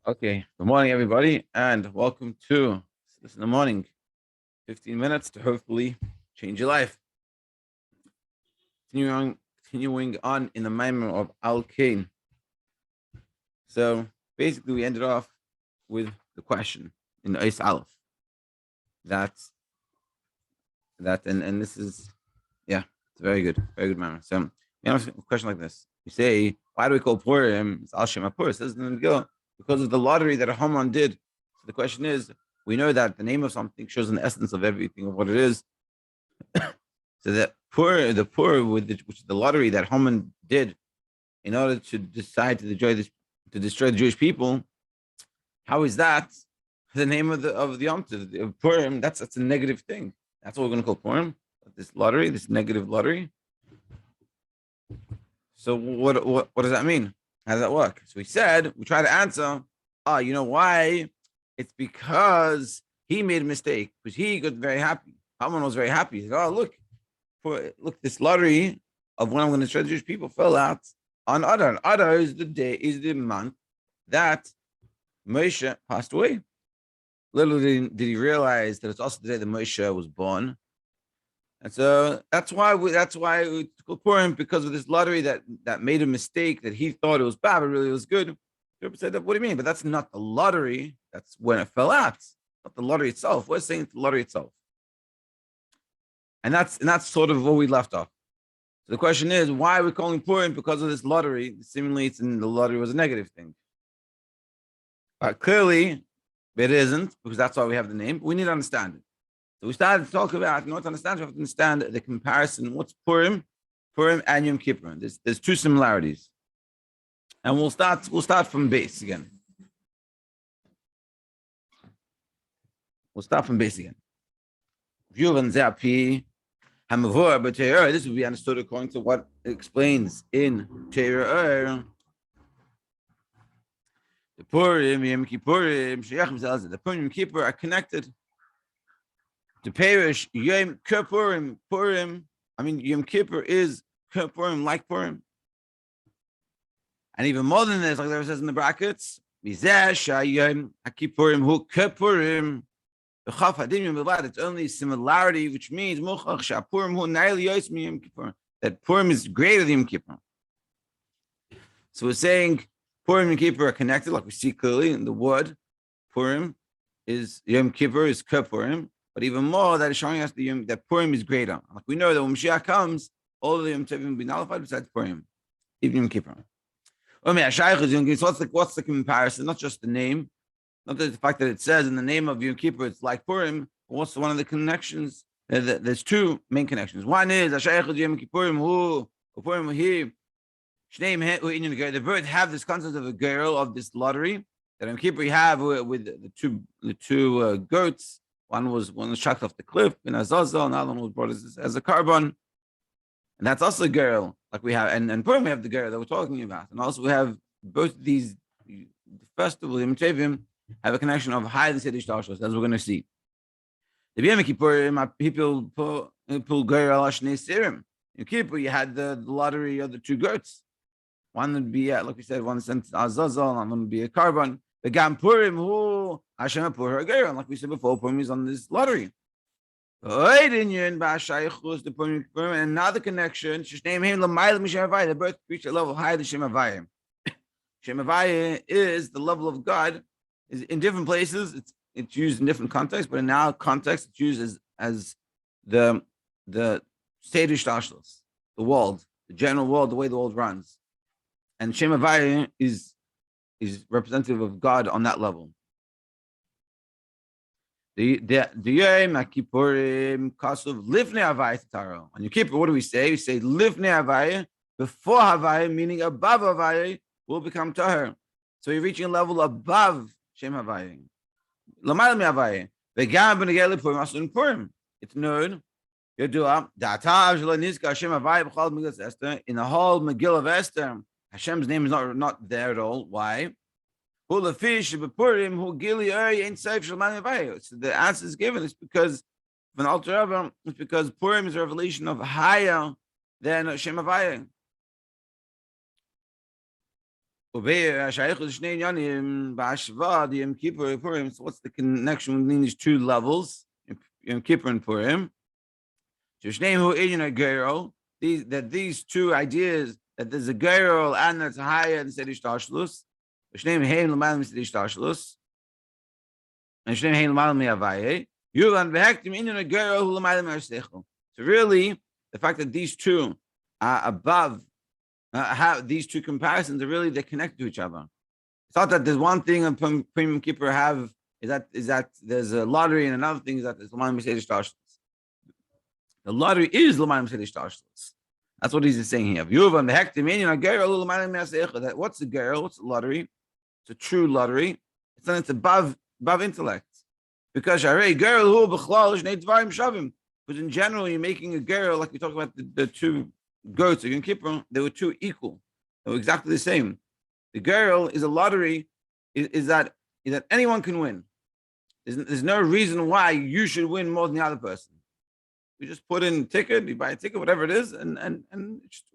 Okay, good morning, everybody, and welcome to this in the morning. 15 minutes to hopefully change your life. Continuing on in the Maimer of Kein. So basically, we ended off with the question in Eis Aleph. That's and this is it's very good manner. So we have a question like this. We say, why do we call Purim? It's Al Shem HaPur. It says in the Megillah, because of the lottery that Haman did. So the question is, we know that the name of something shows an essence of everything of what it is. So that the Pur, which is the lottery that Haman did in order to decide to destroy the Jewish people, how is that the name of the Yom Tov, of Purim? That's a negative thing. That's what we're going to call Purim. This lottery, this negative lottery. So what does that mean? How does that work? So we try to answer. You know why? It's because he made a mistake, because he got very happy. Haman was very happy. He said, oh, look, this lottery of when I'm going to destroy the Jewish people fell out on Adar. Adar is the month that Moshe passed away. Little did he realize that it's also the day that Moshe was born. And so that's why we called Purim, because of this lottery that made a mistake, that he thought it was bad, but really it was good. People said, what do you mean? But that's not the lottery. That's when it fell out. Not the lottery itself. We're saying the lottery itself. And that's sort of where we left off. So the question is, why are we calling Purim? Because of this lottery. Seemingly, the lottery was a negative thing. But clearly, it isn't, because that's why we have the name. But we need to understand it. So we started to talk about, in order to understand, we have to understand the comparison. What's Purim and Yom Kippur? There's two similarities. And we'll start from base again. This would be understood according to what it explains in Torah. The Purim, Yom Kippurim, the Purim and Yom Kippur are connected. To perish Yom Kippurim, Yom Kippur is Purim, like Purim. And even more than this, like there says in the brackets, it's only similarity, which means that Purim is greater than Yom Kippur. So we're saying Purim and Kippur are connected, like we see clearly in the word. Purim is Yom Kippur is Purim, but even more, that is showing us that Purim is greater. Like we know that when Mashiach comes, all of the Yom Tovim will be nullified besides Purim, even Yom Kippur. What's the comparison? Not just the name, not the fact that it says in the name of Yom Kippur it's like Purim. What's one of the connections? There's two main connections. One is Yom Kippurim who Purim here. The birds have this concept of a girl of this lottery that Yom Kippur you have with the two goats. One was chucked off the cliff in Azazel, another one was brought as a carbon. And that's also a girl, like we have, and Purim we have the girl that we're talking about. And also we have both these, the festival, Yom Tovim, have a connection of high the Sedish Tashos, as we're going to see. The Yom Kippur, people pull girl Ashnei Sirim. Yom Kippur, you had the lottery of the two goats. One would be, like we said, one sent Azazel, and one would be a carbon. The Gam Purim, who Hashem Pur a girl, like we said before, Purim is on this lottery. Another connection, the birth reached a level higher than Shem Havayim. Shem Havayim is the level of God. Is in different places, it's used in different contexts, but in our context, it's used as the Sedish Tashlos, the world, the general world, the way the world runs. And Shem Havayim is representative of God on that level. The Yom Kippurim Kasuv Livnei Havayim Taro. On Yom Kippur, what do we say? We say Livnei Havayim, before Havayim, meaning above Havayim, will become Tahor. So you're reaching a level above Shem Havayim. Lamal Mi Havayim. V'gam b'negel Purim asun Purim. It's known. Yodua Da'atav Shelo Nizkar Hashem Havayim b'chol Megillas Esther. In the whole Megillah of Esther, Hashem's name is not there at all. Why? So the answer is given. It's because from the Alter Rebbe, it's because Purim is a revelation of higher than Shem Havayim. So what's the connection between these two levels? Yom Kippur and Purim. These two ideas, that there's a girl and that's higher than Sedish Tashlus. And so really, the fact that these two are above, have these two comparisons are really, they're connected to each other. It's not that there's one thing on Purim Kippur have is that there's a lottery, and another thing is that there's L'mayim Sedish Tashlus. The lottery is L'mayim Sedish Tashlus. That's what he's saying here. That what's the girl? What's the lottery? It's a true lottery. It's above intellect. Because because in general, you're making a girl, like we talk about the two goats of Yom Kippur, they were two equal. They were exactly the same. The girl is a lottery, is that anyone can win. There's no reason why you should win more than the other person. You just put in a ticket, you buy a ticket, whatever it is, and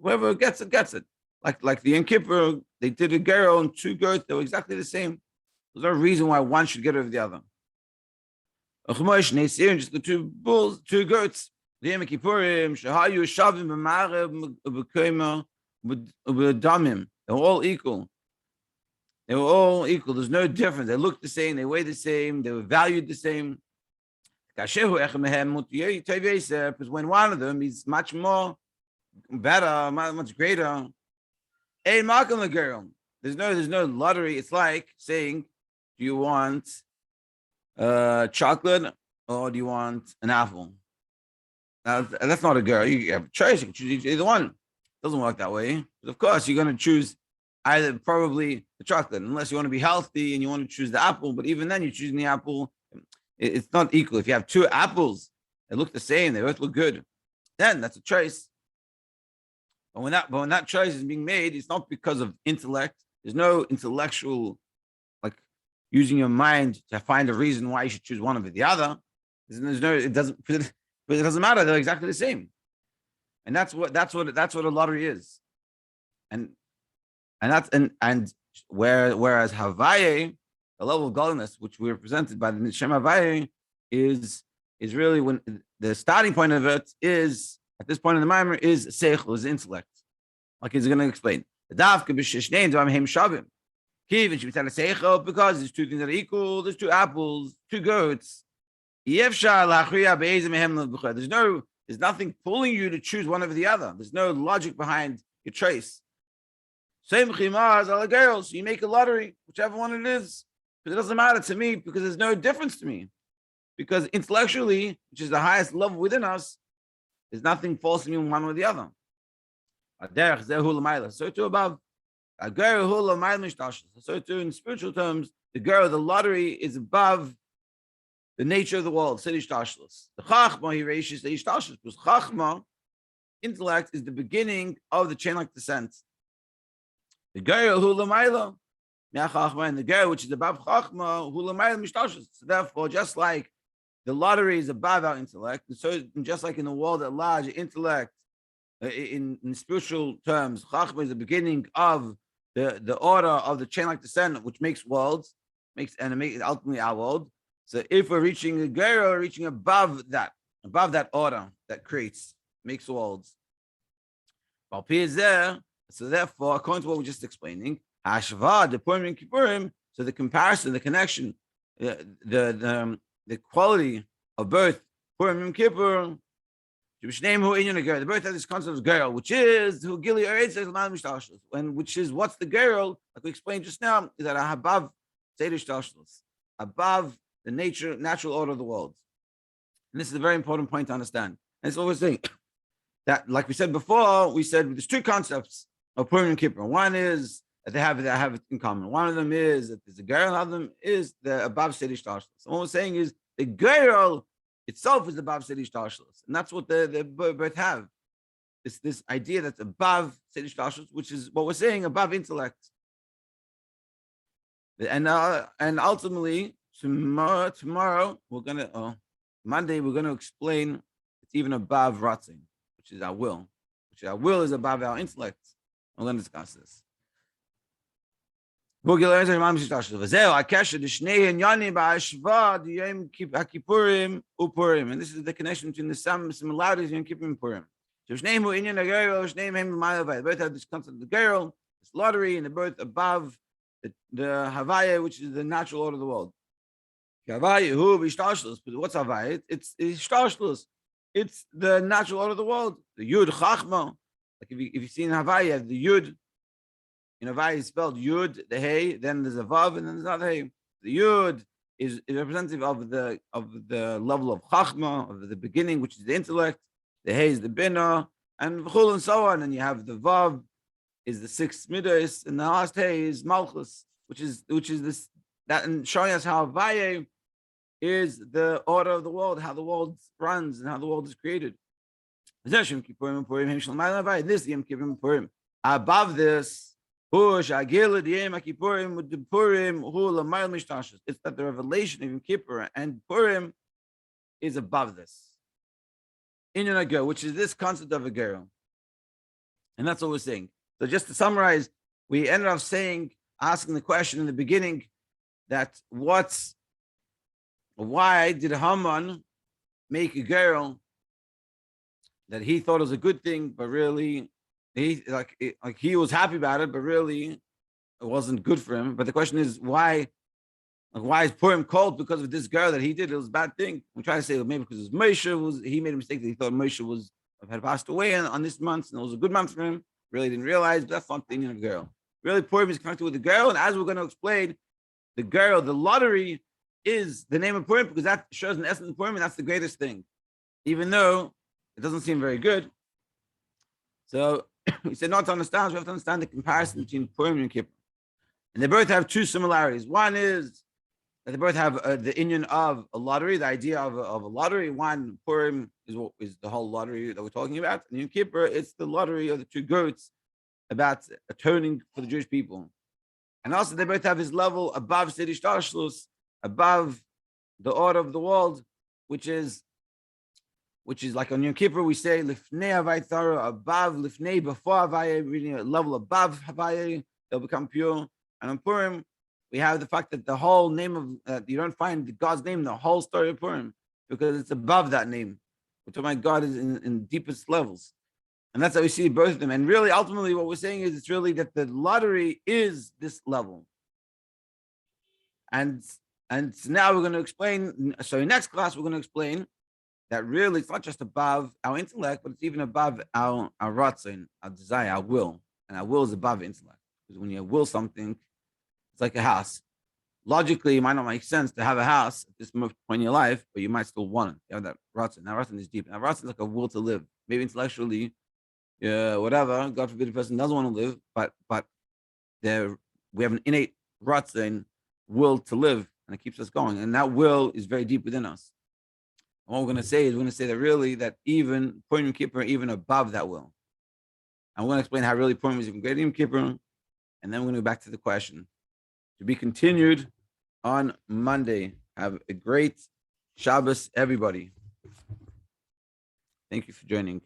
whoever gets it, gets it. Like the Yom Kippur, they did a girl and two goats, they were exactly the same. There's no reason why one should get over the other. Just the two bulls, two goats. The Yom Kippurim, Shahayu Shavim B'Marav B'Damim. They were all equal. They were all equal. There's no difference. They looked the same. They weighed the same. They were valued the same. Because when one of them is much more better, much greater, there's no lottery. It's like saying, do you want chocolate or do you want an apple? Now, that's not a girl. You have a choice. You can choose either one. It doesn't work that way. But of course, you're going to choose either probably the chocolate, unless you want to be healthy and you want to choose the apple. But even then, you're choosing the apple. It's not equal. If you have two apples, they look the same. They both look good. Then that's a choice. But when that choice is being made, it's not because of intellect. There's no intellectual, like using your mind to find a reason why you should choose one over the other. It doesn't matter. They're exactly the same. And that's what a lottery is. And whereas Havaye, the level of godliness which we are presented by the Shem Havaye, is really when the starting point of it is at this point in the Maimer is seichel, is intellect. Like he's going to explain. The dafka b'shishnein dvam hem shavim. Kivin should be telling seichel because there's two things that are equal. There's two apples, two goats. There's nothing pulling you to choose one over the other. There's no logic behind your choice. Same chimaz ala girls. You make a lottery, whichever one it is. But it doesn't matter to me because there's no difference to me. Because intellectually, which is the highest level within us, there's nothing forcing me one or the other. So too above. So too in spiritual terms, the lottery is above the nature of the world. The chachma he raises the ishtashlis because chachma, intellect, is the beginning of the chain-like descent. The girl who lamaila, and the girl which is above chachma who lamaila mishtashlis. So therefore, just like the lottery is above our intellect, and so just like in the world at large, intellect, in spiritual terms, chachma is the beginning of the order of the chain-like descent, which makes worlds, makes ultimately our world. So if we're reaching a gerah, we're reaching above that order that makes worlds. Is there. So therefore, according to what we're just explaining, Hashva, the Purim and Kippurim, so the comparison, the connection, the quality of both Purim and Kippur, the birth of this concept of girl, which is which is what's the girl, like we explained just now, is that above above the natural order of the world. And this is a very important point to understand. And that's what we're saying. That, like we said before, there's two concepts of Purim and Kippur. One is that they have it in common. One of them is that there's a girl, another of them is the above Sedish Tashlis. So what we're saying is the girl itself is above Sedish Tashlis. And that's what they both have. It's this idea that's above Sedish Tashlis, which is what we're saying, above intellect. And ultimately, tomorrow Monday we're gonna explain it's even above Ratzin, which is our will. Which our will is above our intellect. We're gonna discuss this. And this is the connection between the similarities in Kippur and Purim. Both have this concept of the girl, this lottery, and the birth above the Havaya, which is the natural order of the world. But what's Havaya? It's Ishtashlus. It's the natural order of the world. The Yud Chachma. Like if you see in Havaya, you have the Yud. In Havaya is spelled Yud, the Hey, then there's a Vav, and then there's another Hey. The Yud is representative of the level of Chachma, of the beginning, which is the intellect. The Hey is the Bina, and V'chul and so on. And you have the Vav is the sixth Midas, and the last Hey is Malchus, which is this that, and showing us how Havaya is the order of the world, how the world runs, and how the world is created. This Yom Purim. Above this, it's that the revelation of Yom Kippur and Purim is above this. Inyan Agir, which is this concept of a girl. And that's what we're saying. So just to summarize, we ended up asking the question in the beginning that why did Haman make a girl that he thought was a good thing, but really he was happy about it, but really it wasn't good for him. But the question is why is Purim called because of this girl that he did? It was a bad thing. We try to say maybe because he made a mistake that he thought Moshe had passed away on this month, and it was a good month for him. Really didn't realize, but that's not the Indian of the girl. Really, Purim is connected with the girl, and as we're going to explain, the girl, the lottery, is the name of Purim because that shows an essence of Purim, and that's the greatest thing, even though it doesn't seem very good. So we said not to understand, we have to understand the comparison between Purim and Kippur. And they both have two similarities. One is that they both have the union of a lottery, the idea of a lottery. One, Purim is the whole lottery that we're talking about. And in Kippur, it's the lottery of the two goats about atoning for the Jewish people. And also they both have this level above Sedish Tashlus, above the order of the world, which is like on Yom Kippur, we say Lifnei Havai Thara, above Lifnei, before Havai, reading a level above Havai, they'll become pure. And on Purim, we have the fact that the whole name of, you don't find God's name in the whole story of Purim, because it's above that name. We're talking about God is in deepest levels. And that's how we see both of them. And really, ultimately, what we're saying is it's really that the lottery is this level. And now we're going to explain, so in next class, we're going to explain that really it's not just above our intellect, but it's even above our ratzon, our desire, our will. And our will is above intellect. Because when you will something, it's like a house. Logically, it might not make sense to have a house at this point in your life, but you might still want it. You have that ratzon. Now ratzon is deep. Now ratzon is like a will to live. Maybe intellectually, whatever, God forbid a person doesn't want to live, but we have an innate ratzon, will to live, and it keeps us going. And that will is very deep within us. And what we're going to say is that really that even Purim and Kippur are even above that will. And we're going to explain how really Purim is even greater than Kippur, and then we're going to go back to the question. To be continued on Monday. Have a great Shabbos, everybody. Thank you for joining.